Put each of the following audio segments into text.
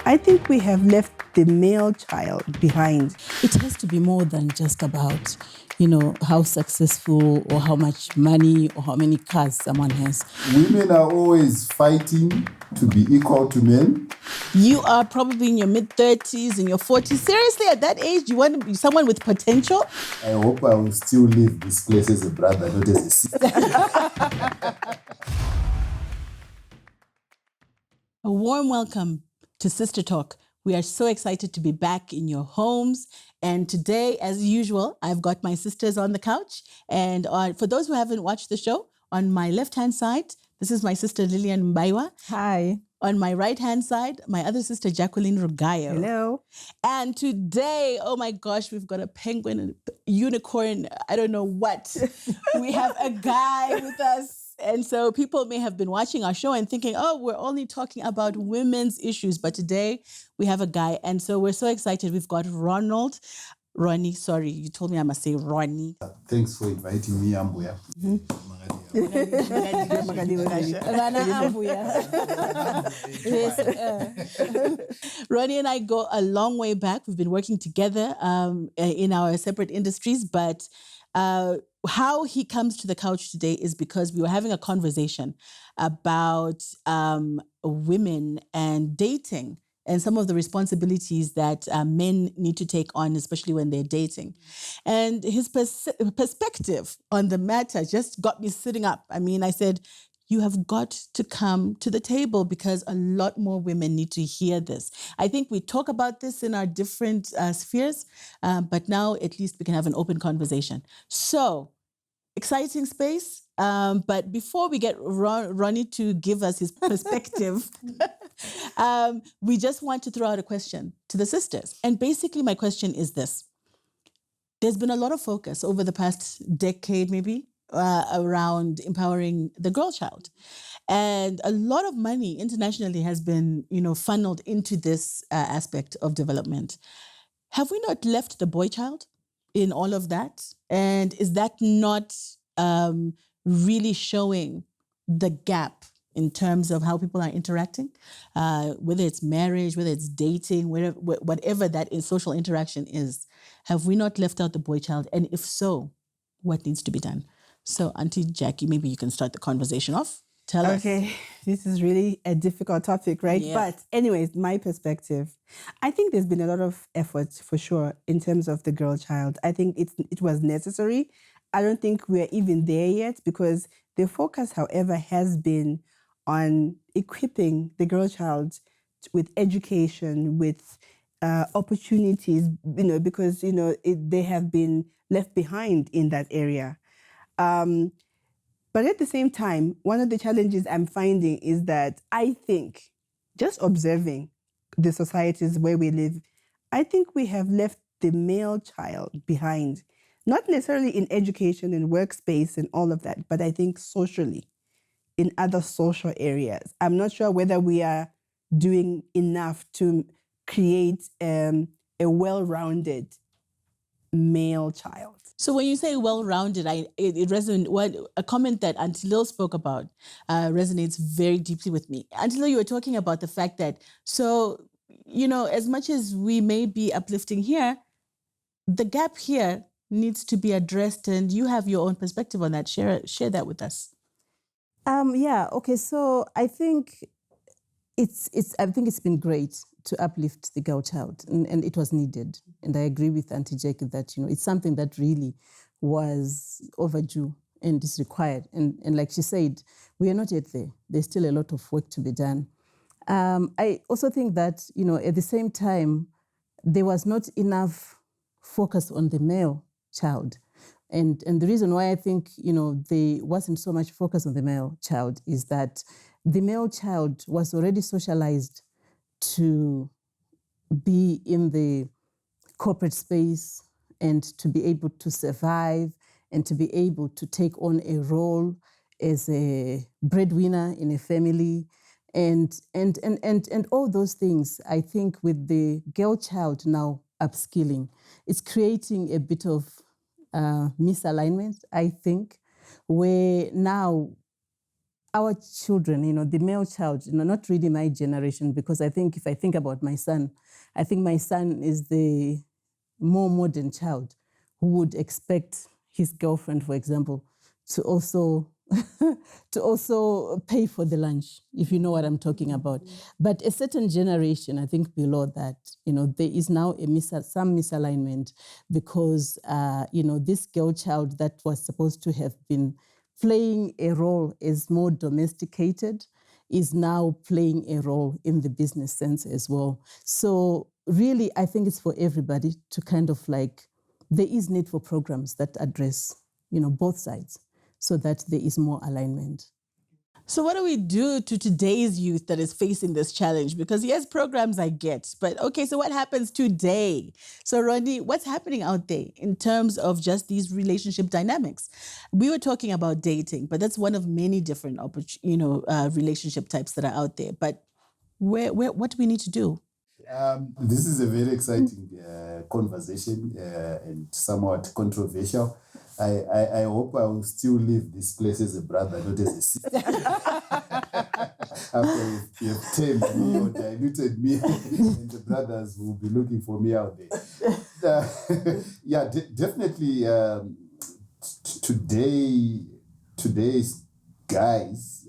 I think we have left the male child behind. It has to be more than just about, how successful or how much money or how many cars someone has. Women are always fighting to be equal to men. You are probably in your mid-30s, in your 40s. Seriously, at that age, you want to be someone with potential? I hope I will still leave this place as a brother, not as a sister. A warm welcome to Sistertalk. We are so excited to be back in your homes. And today, as usual, I've got my sisters on the couch. And for those who haven't watched the show, on my left-hand side, this is my sister Lillian Mbaiwa. Hi. On my right-hand side, my other sister Jacqueline Rugayo. Hello. And today, oh my gosh, we've got a penguin, a unicorn, I don't know what. We have a guy with us. And so people may have been watching our show and thinking, oh, we're only talking about women's issues. But today we have a guy. And so we're so excited. We've got Ronny, sorry, you told me I must say Ronny. Thanks for inviting me, Ambuya. Ronny and I go a long way back. We've been working together in our separate industries, but how he comes to the couch today is because we were having a conversation about women and dating and some of the responsibilities that men need to take on, especially when they're dating. And his perspective on the matter just got me sitting up. I mean, I said, you have got to come to the table because a lot more women need to hear this. I think we talk about this in our different spheres, but now at least we can have an open conversation. So, exciting space. But before we get Ronny to give us his perspective, we just want to throw out a question to the sisters. And basically my question is this. There's been a lot of focus over the past decade maybe around empowering the girl child. And a lot of money internationally has been, funneled into this aspect of development. Have we not left the boy child in all of that? And is that not really showing the gap in terms of how people are interacting, whether it's marriage, whether it's dating, whatever that social interaction is? Have we not left out the boy child? And if so, what needs to be done? So, Auntie Jackie, maybe you can start the conversation off. Tell us. Okay, this is really a difficult topic, right? Yeah. But anyways, my perspective, I think there's been a lot of effort for sure in terms of the girl child. I think it was necessary. I don't think we're even there yet because the focus, however, has been on equipping the girl child with education, with opportunities, because, they have been left behind in that area. But at the same time, one of the challenges I'm finding is that I think, just observing the societies where we live, I think we have left the male child behind. Not necessarily in education and workspace and all of that, but I think socially, in other social areas. I'm not sure whether we are doing enough to create a well-rounded male child. So when you say well-rounded, it resonates. A comment that Auntie Lil spoke about resonates very deeply with me. Auntie Lil, you were talking about the fact that, as much as we may be uplifting here, the gap here needs to be addressed, and you have your own perspective on that. Share that with us. Okay. So I think it's been great to uplift the girl child, and it was needed. And I agree with Auntie Jackie that it's something that really was overdue and is required. And like she said, we are not yet there. There's still a lot of work to be done. I also think that at the same time, there was not enough focus on the male child. And the reason why I think, there wasn't so much focus on the male child is that the male child was already socialized to be in the corporate space and to be able to survive and to be able to take on a role as a breadwinner in a family and all those things. I think with the girl child now upskilling, it's creating a bit of misalignment, I think, where now our children, the male child, not really my generation, because I think if I think about my son, I think my son is the more modern child who would expect his girlfriend, for example, to also to also pay for the lunch, if you know what I'm talking about. But a certain generation, I think below that, there is now some misalignment because, this girl child that was supposed to have been playing a role as more domesticated is now playing a role in the business sense as well. So really, I think it's for everybody to kind of there is need for programs that address, both sides so that there is more alignment. So what do we do to today's youth that is facing this challenge? Because yes, programs I get, but okay, so what happens today? So Ronny, what's happening out there in terms of just these relationship dynamics? We were talking about dating, but that's one of many different relationship types that are out there. But what do we need to do? This is a very exciting conversation and somewhat controversial. I hope I will still leave this place as a brother, not as a sister. After you have tamed me or diluted me, and the brothers will be looking for me out there. Definitely. Today's guys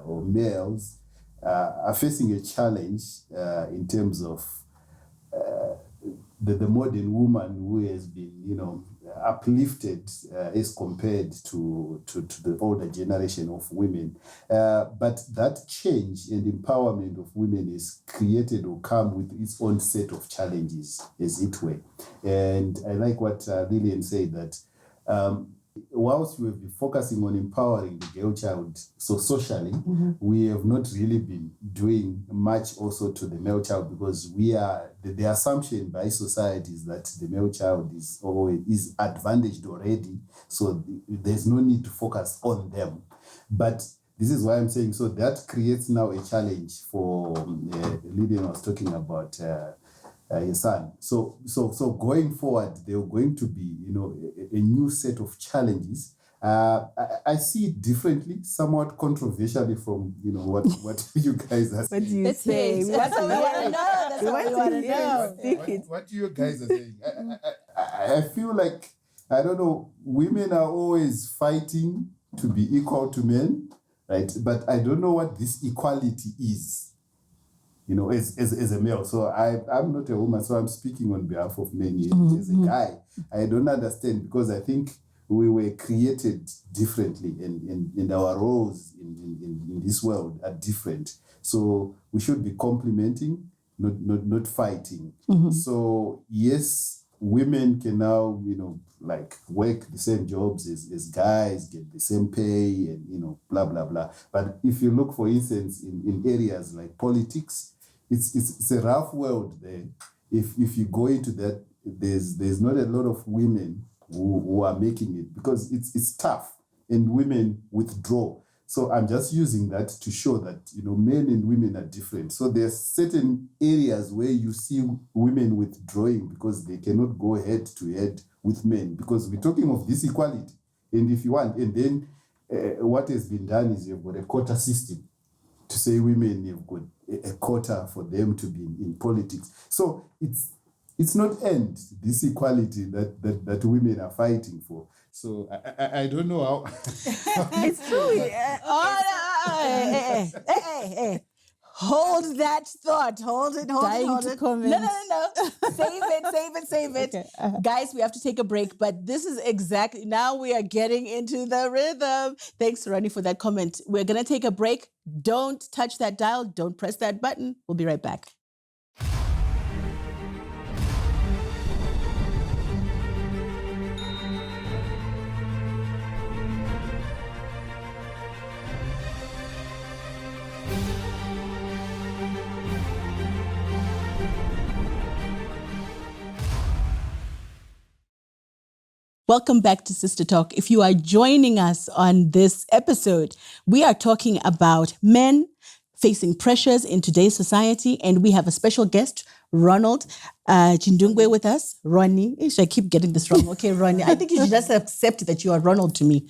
or males are facing a challenge in terms of the modern woman who has been, uplifted as compared to the older generation of women. But that change and empowerment of women is created or come with its own set of challenges, as it were. And I like what Lillian said, that whilst we have been focusing on empowering the girl child, so socially, we have not really been doing much also to the male child, because the assumption by society is that the male child is advantaged already, so there's no need to focus on them. But this is why I'm saying, so that creates now a challenge for Lydian was talking about his son. So going forward, there are going to be, a new set of challenges. I see it differently, somewhat controversially from, what you guys are saying. What do you say? That's what we want to know. That's what we want to know. What you guys are saying. I feel like, I don't know, women are always fighting to be equal to men, right? But I don't know what this equality is. As a male. So I'm not a woman, so I'm speaking on behalf of men. As a guy, I don't understand, because I think we were created differently, and our roles in this world are different. So we should be complementing, not fighting. So yes, women can now, work the same jobs as guys, get the same pay, and, blah, blah, blah. But if you look, for instance, in areas like politics, it's a rough world there. If you go into that, there's not a lot of women who are making it, because it's tough, and women withdraw. So I'm just using that to show that, men and women are different. So there's certain areas where you see women withdrawing because they cannot go head to head with men, because we're talking of this equality. And if you want, and then what has been done is you've got a quota system to say women have got a quota for them to be in politics. So it's not end, this equality that women are fighting for. So I don't know how. It's true. Hey. Hold that thought. Hold it. Dying to comment. No. Save it. Okay. Guys, we have to take a break, but this is exactly, now we are getting into the rhythm. Thanks, Ronny, for that comment. We're going to take a break. Don't touch that dial. Don't press that button. We'll be right back. Welcome back to Sister Talk. If you are joining us on this episode, we are talking about men facing pressures in today's society. And we have a special guest, Ronald Chindungwe, with us. Ronny. I keep getting this wrong. Okay, Ronny. I think you should just accept that you are Ronald to me.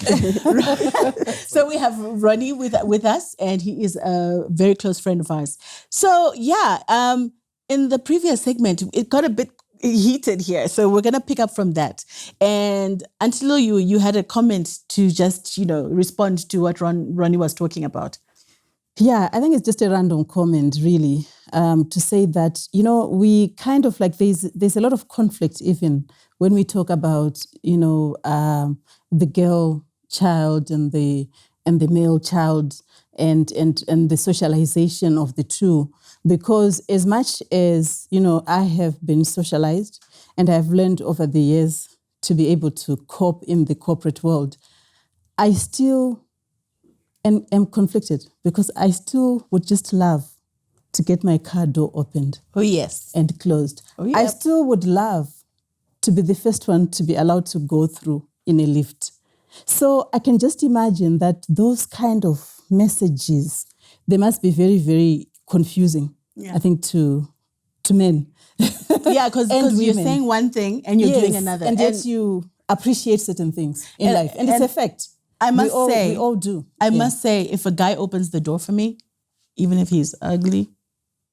So we have Ronny with us, and he is a very close friend of ours. So in the previous segment, it got a bit heated here. So we're going to pick up from that. And until you had a comment to just, respond to what Ronny was talking about. Yeah, I think it's just a random comment, really, to say that, we kind of like there's a lot of conflict even when we talk about, the girl child and the male child and the socialization of the two. Because as much as, I have been socialized and I've learned over the years to be able to cope in the corporate world, I still am conflicted because I still would just love to get my car door opened. Oh, yes. And closed. Oh, yeah. I still would love to be the first one to be allowed to go through in a lift. So I can just imagine that those kind of messages, they must be very, very confusing, I think, to men. Yeah, because you're saying one thing and you're doing another. And yet you appreciate certain things in life. And it's a fact. I must say, we all do. I must say, if a guy opens the door for me, even if he's ugly,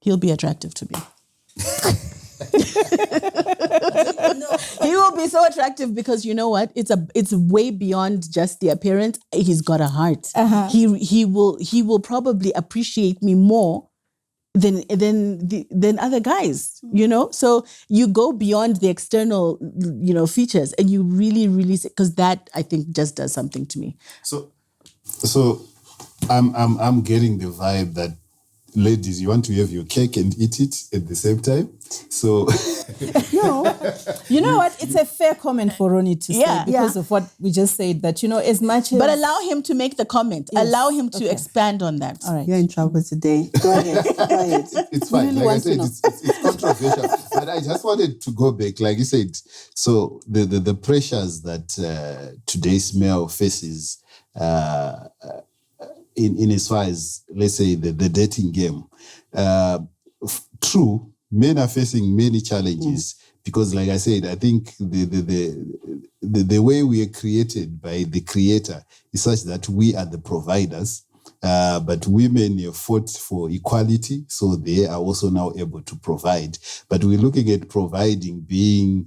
he'll be attractive to me. He will be so attractive because you know what? It's way beyond just the appearance. He's got a heart. Uh-huh. He will probably appreciate me more than other guys, So you go beyond the external, features, and you really, really, because that I think just does something to me. So I'm getting the vibe that, ladies, you want to have your cake and eat it at the same time. So no, you know what? It's a fair comment for Ronny to say because of what we just said. That as much as, but allow him to make the comment. Yes. Allow him to expand on that. All right, you're in trouble today. Go ahead. It's fine. Really like I said, it's controversial. But I just wanted to go back, like you said. So the pressures that today's male faces. In as far as, let's say, the dating game, true, men are facing many challenges because, like I said, I think the way we are created by the Creator is such that we are the providers, but women have fought for equality, so they are also now able to provide. But we're looking at providing being,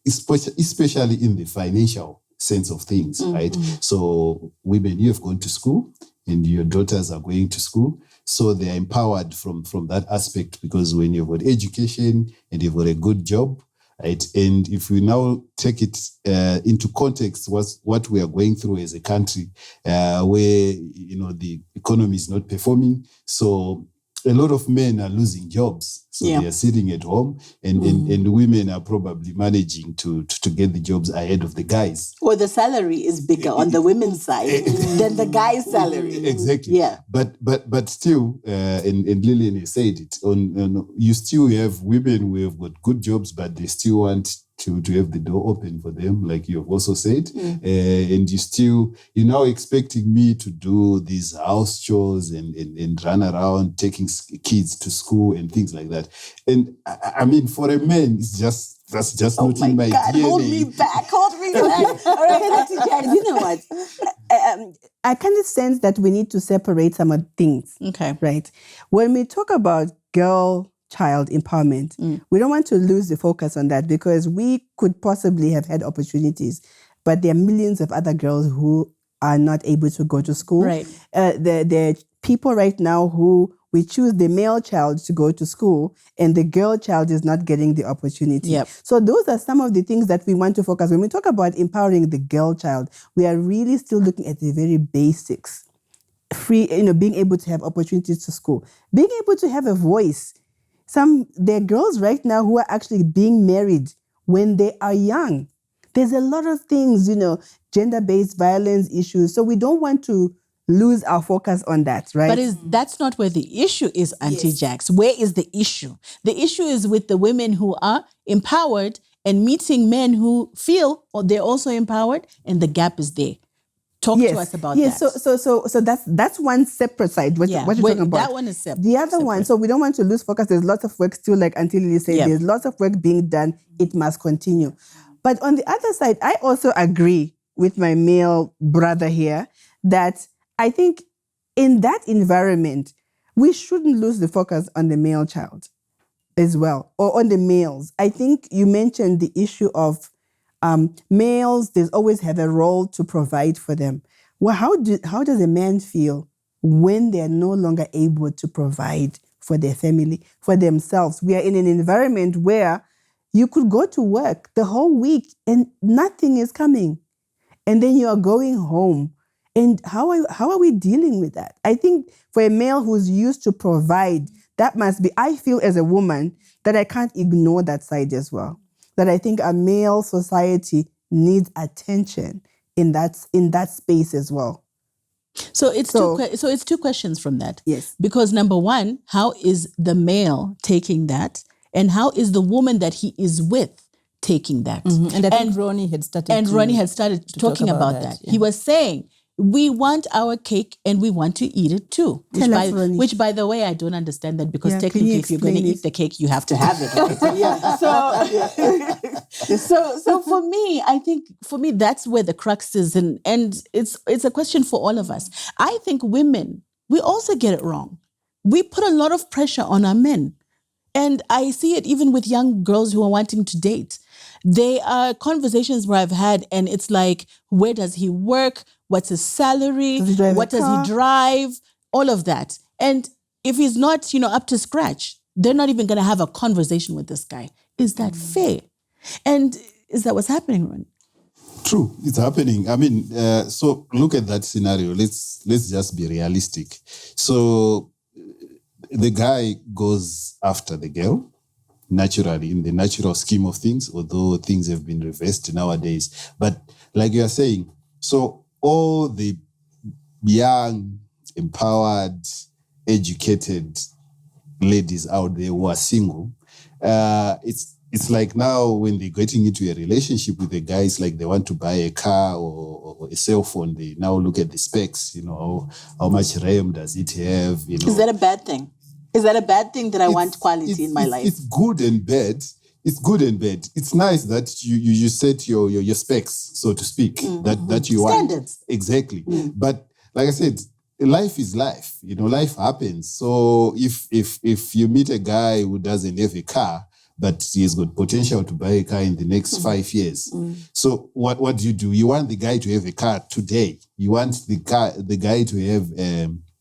especially in the financial sense of things, right? So women, you have gone to school, and your daughters are going to school. So they are empowered from that aspect because when you've got education and you've got a good job, right? And if we now take it into context, what we are going through as a country, where, the economy is not performing. So a lot of men are losing jobs. So they are sitting at home and women are probably managing to get the jobs ahead of the guys. Or the salary is bigger on the women's side than the guy's salary. Exactly. Yeah. But still, and Lillian has said it, you still have women who have got good jobs, but they still want to have the door open for them, like you have also said. And you're now expecting me to do these house chores and run around taking kids to school and things like that. And I mean, for a man, that's just not in my DNA. Hold me back. All right, Jack, you know what? I kind of sense that we need to separate some of things. Okay. Right? When we talk about child empowerment, we don't want to lose the focus on that because we could possibly have had opportunities, but there are millions of other girls who are not able to go to school. Right. There are people right now who we choose the male child to go to school and the girl child is not getting the opportunity. Yep. So those are some of the things that we want to focus. When we talk about empowering the girl child, we are really still looking at the very basics. Being able to have opportunities to school, being able to have a voice. There are girls right now who are actually being married when they are young. There's a lot of things, gender-based violence issues. So we don't want to lose our focus on that, right? But that's not where the issue is, Auntie Jax. Where is the issue? The issue is with the women who are empowered and meeting men who feel they're also empowered, and the gap is there. Talk to us about that. So that's one separate side. What you're talking about. That one is separate. The other one, so we don't want to lose focus. There's lots of work still, like Auntie Lily said, there's lots of work being done. It must continue. But on the other side, I also agree with my male brother here that I think in that environment, we shouldn't lose the focus on the male child as well, or on the males. I think you mentioned the issue of males, they always have a role to provide for them. Well, how does a man feel when they're no longer able to provide for their family, for themselves? We are in an environment where you could go to work the whole week and nothing is coming. And then you are going home. And how are we dealing with that? I think for a male who's used to provide, that must be, I feel as a woman that I can't ignore that side as well. That I think a male society needs attention in that space as well. So it's two questions from that. Yes. Because number one, how is the male taking that? And how is the woman that he is with taking that? Mm-hmm. And I think Ronny had started talking about that. Yeah. He was saying, we want our cake and we want to eat it too. Which, by the way, I don't understand that, because technically, if you're going to eat the cake, you have to have it. Right? So for me, I think that's where the crux is, and it's a question for all of us. I think women, we also get it wrong. We put a lot of pressure on our men. And I see it even with young girls who are wanting to date. There are conversations where I've had, and it's like, where does he work? What's his salary? What does he drive? All of that. And if he's not, up to scratch, they're not even going to have a conversation with this guy. Is that fair? And is that what's happening, Ron? True, it's happening. I mean, so look at that scenario. Let's just be realistic. So the guy goes after the girl, naturally, in the natural scheme of things, although things have been reversed nowadays. But like you are saying, so all the young, empowered, educated ladies out there who are single, it's like now when they're getting into a relationship with a guy, it's like they want to buy a car or a cell phone. They now look at the specs, how much RAM does it have? Is that a bad thing? Is that a bad thing that I want quality in my life? It's good and bad. It's good and bad. It's nice that you set your specs, so to speak, that you want. Standards. Exactly. But like I said, life is life. Life happens. So if you meet a guy who doesn't have a car, but he's got potential to buy a car in the next 5 years. So what do? You want the guy to have a car today. You want the guy to have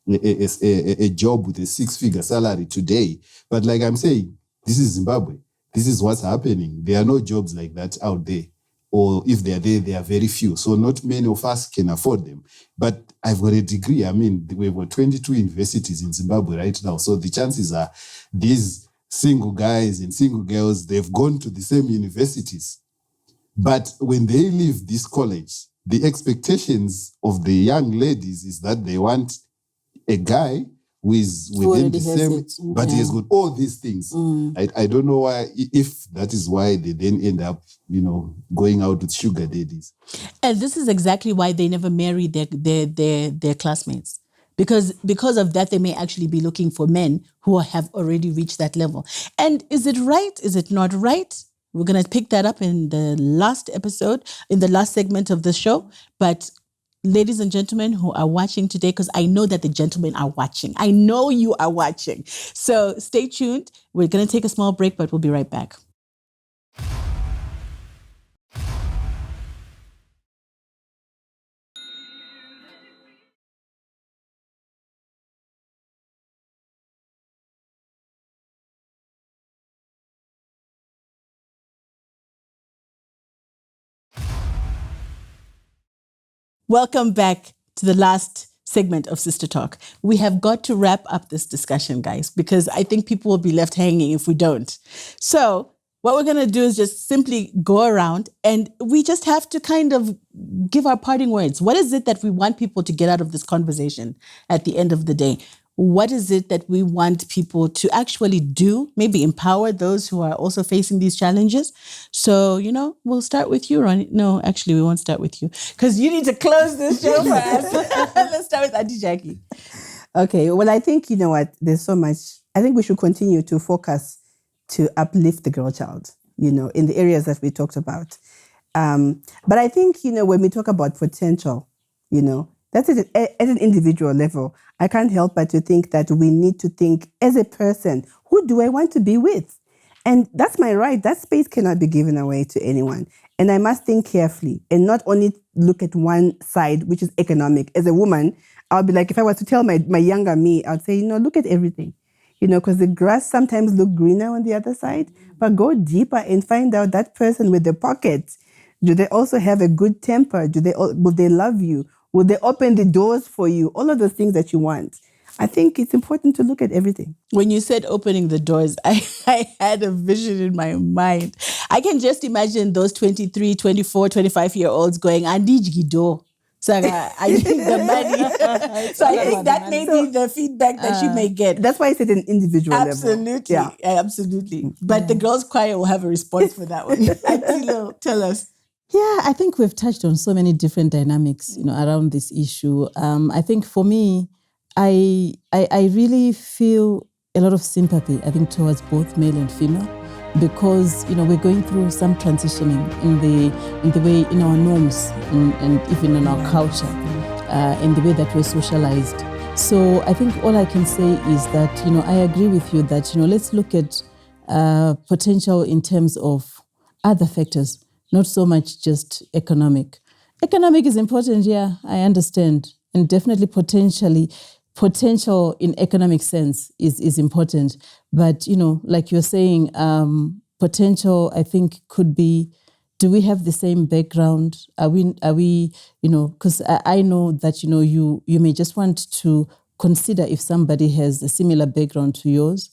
a job with a 6-figure salary today. But like I'm saying, this is Zimbabwe. This is what's happening. There are no jobs like that out there. Or if they are there, they are very few. So not many of us can afford them. But I've got a degree. I mean, we've got 22 universities in Zimbabwe right now. So the chances are these single guys and single girls, they've gone to the same universities. But when they leave this college, the expectations of the young ladies is that they want a guy who is within the same, but he has got all these things. I don't know why, if that is why they then end up, going out with sugar daddies. And this is exactly why they never marry their classmates. Because of that, they may actually be looking for men who have already reached that level. And is it right? Is it not right? We're going to pick that up in the last episode, in the last segment of the show. But ladies and gentlemen who are watching today, because I know that the gentlemen are watching. I know you are watching. So stay tuned. We're going to take a small break, but we'll be right back. Welcome back to the last segment of Sister Talk. We have got to wrap up this discussion, guys, because I think people will be left hanging if we don't. So what we're going to do is just simply go around and we just have to kind of give our parting words. What is it that we want people to get out of this conversation at the end of the day? what is it that we want people to actually do, maybe empower those who are also facing these challenges. So, we'll start with you, Ronny. No, actually, we won't start with you because you need to close this show for us. Let's start with Auntie Jackie. Okay, well, I think, you know what, there's so much. I think we should continue to focus to uplift the girl child, in the areas that we talked about. But I think, when we talk about potential, that's at an individual level. I can't help but to think that we need to think as a person, who do I want to be with? And that's my right. That space cannot be given away to anyone. And I must think carefully and not only look at one side, which is economic. As a woman, I'll be like, if I was to tell my younger me, I'd say, look at everything. Because the grass sometimes look greener on the other side, but go deeper and find out that person with the pockets. Do they also have a good temper? Will they love you? Will they open the doors for you? All of those things that you want. I think it's important to look at everything. When you said opening the doors, I had a vision in my mind. I can just imagine those 23, 24, 25-year-olds going, I need a door. So I need the money. So I think that may be the feedback that you may get. That's why I said an individual absolutely, level. Yeah, absolutely. But the girls' choir will have a response for that one. Atilo, tell us. Yeah, I think we've touched on so many different dynamics, around this issue. I think for me, I really feel a lot of sympathy, I think, towards both male and female, because we're going through some transitioning in the way, in our norms and even in our culture, in the way that we're socialized. So I think all I can say is that I agree with you that let's look at potential in terms of other factors. Not so much just economic. Economic is important, yeah, I understand. And definitely potential in economic sense is important. But, like you're saying, potential, I think, could be, do we have the same background? Are we, because I know that, you may just want to consider if somebody has a similar background to yours,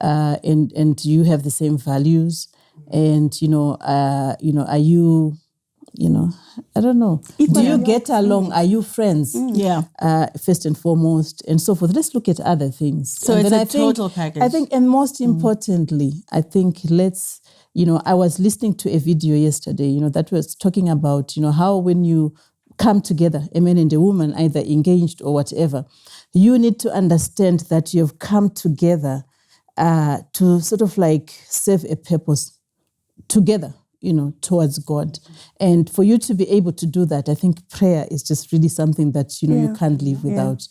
and you have the same values. And, are you, I don't know. Do you get along? Are you friends? Yeah. First and foremost, and so forth. Let's look at other things. So and it's a total package. I think, and most importantly, I think let's, I was listening to a video yesterday, that was talking about, how when you come together, a man and a woman, either engaged or whatever, you need to understand that you've come together to sort of like serve a purpose together, towards God. And for you to be able to do that, I think prayer is just really something that, you can't live without.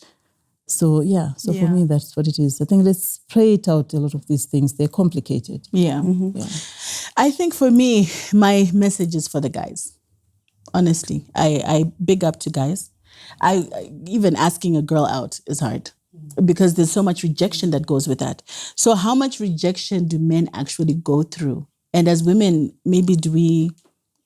So, for me, that's what it is. I think let's pray it out, a lot of these things. They're complicated. Yeah. Mm-hmm. Yeah. I think for me, my message is for the guys. Honestly, I big up to guys. I even asking a girl out is hard because there's so much rejection that goes with that. So how much rejection do men actually go through? And as women, maybe do we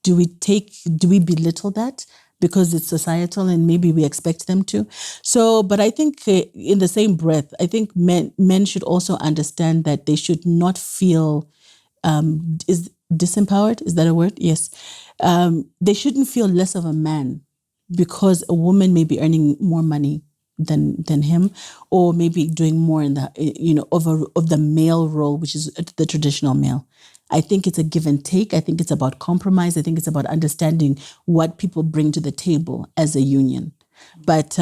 belittle that because it's societal and maybe we expect them to? So, but I think in the same breath, I think men should also understand that they should not feel is disempowered. Is that a word? Yes. They shouldn't feel less of a man because a woman may be earning more money than him, or maybe doing more in the of the male role, which is the traditional male. I think it's a give and take. I think it's about compromise. I think it's about understanding what people bring to the table as a union. But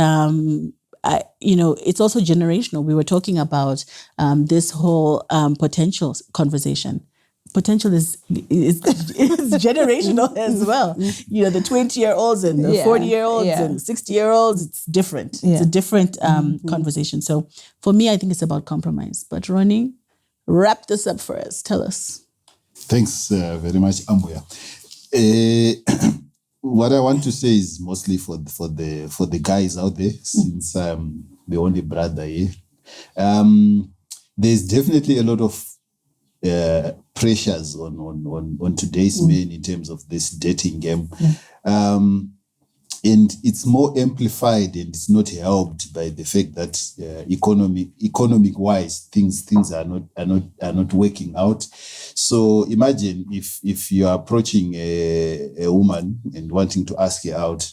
it's also generational. We were talking about this whole potential conversation. Potential is generational as well. The 20-year-olds and the 40-year-olds and 60-year-olds, it's different. It's a different conversation. So for me, I think it's about compromise. But Ronny, wrap this up for us. Tell us. Thanks very much, Ambuya. What I want to say is mostly for the guys out there, since I'm the only brother here. There's definitely a lot of pressures on today's men in terms of this dating game. And it's more amplified and it's not helped by the fact that economic wise things are not working out. So imagine if you are approaching a woman and wanting to ask her out,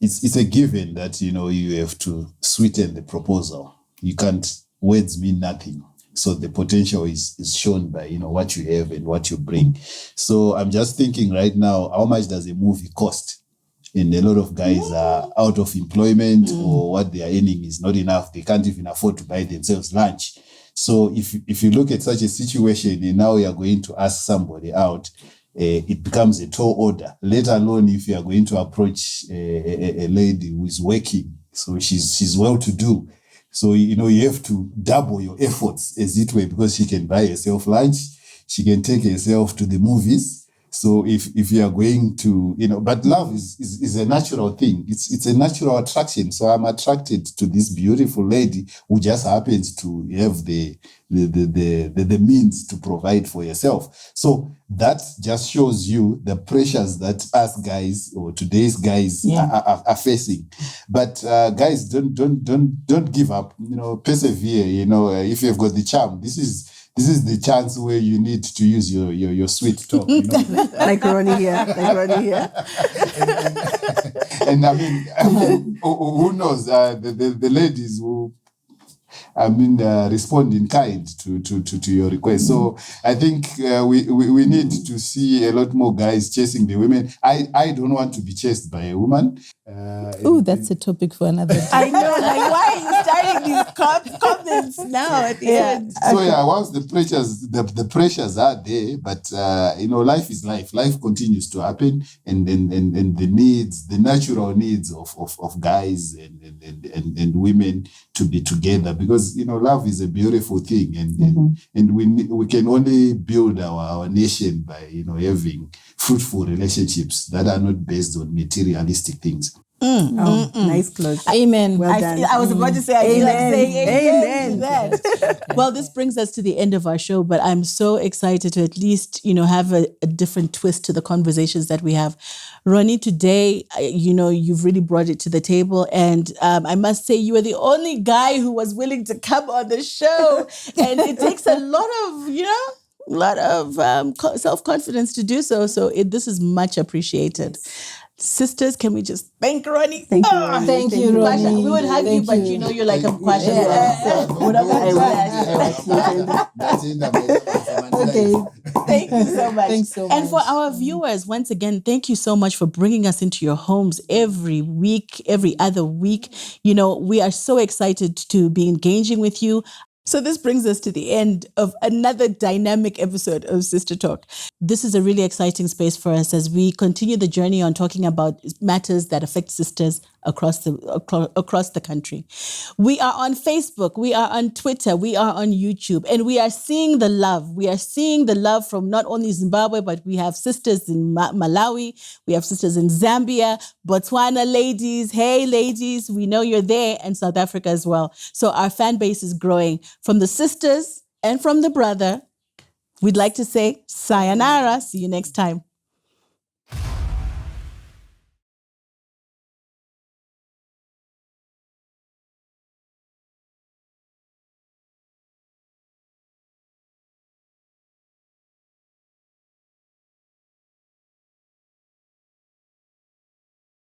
it's a given that, you have to sweeten the proposal. You can't, words mean nothing. So the potential is shown by, what you have and what you bring. So I'm just thinking right now, how much does a movie cost? And a lot of guys are out of employment, or what they are earning is not enough. They can't even afford to buy themselves lunch. So if you look at such a situation and now you are going to ask somebody out, it becomes a tall order, let alone if you are going to approach a lady who is working. So she's well-to-do. So, you have to double your efforts, as it were, because she can buy herself lunch. She can take herself to the movies. So if you are going to, but love is a natural thing. It's a natural attraction. So I'm attracted to this beautiful lady who just happens to have the means to provide for herself. So that just shows you the pressures that us guys, or today's guys, are facing. But guys, don't give up. Persevere. If you've got the charm, this is the chance where you need to use your sweet talk. Like Ronny here. And I mean, who knows? The ladies who respond in kind to your request. So I think we need to see a lot more guys chasing the women. I don't want to be chased by a woman. Oh, that's a topic for another day. I know, like, why are you starting these comments now at the end? So once the pressures are there, but life is life. Life continues to happen, and the natural needs of guys and women to be together, because love is a beautiful thing, and we can only build our nation by having fruitful relationships that are not based on materialistic things. Nice close. Amen. Well done. I was about to say, I feel like Amen. saying amen to Amen. that. Well, this brings us to the end of our show, but I'm so excited to at least, have a different twist to the conversations that we have. Ronny, today, you've really brought it to the table, and I must say you are the only guy who was willing to come on the show, and it takes a lot of self-confidence to do so. So this is much appreciated. Sisters, can we just thank Ronny? Thank you, Ronny. Thank you, Kwasha, Ronny. we would hug you, Thank but you. you're like a Kwasha. Okay. Thank you so much. Thanks so And for much. our viewers, once again, thank you so much for bringing us into your homes every week, every other week. We are so excited to be engaging with you. So this brings us to the end of another dynamic episode of Sister Talk. This is a really exciting space for us as we continue the journey on talking about matters that affect sisters across the country. We are on Facebook, we are on Twitter, we are on YouTube, and we are seeing the love. We are seeing the love from not only Zimbabwe, but we have sisters in Malawi, we have sisters in Zambia, Botswana ladies, hey ladies, we know you're there, and South Africa as well. So our fan base is growing from the sisters and from the brother. We'd like to say sayonara. See you next time.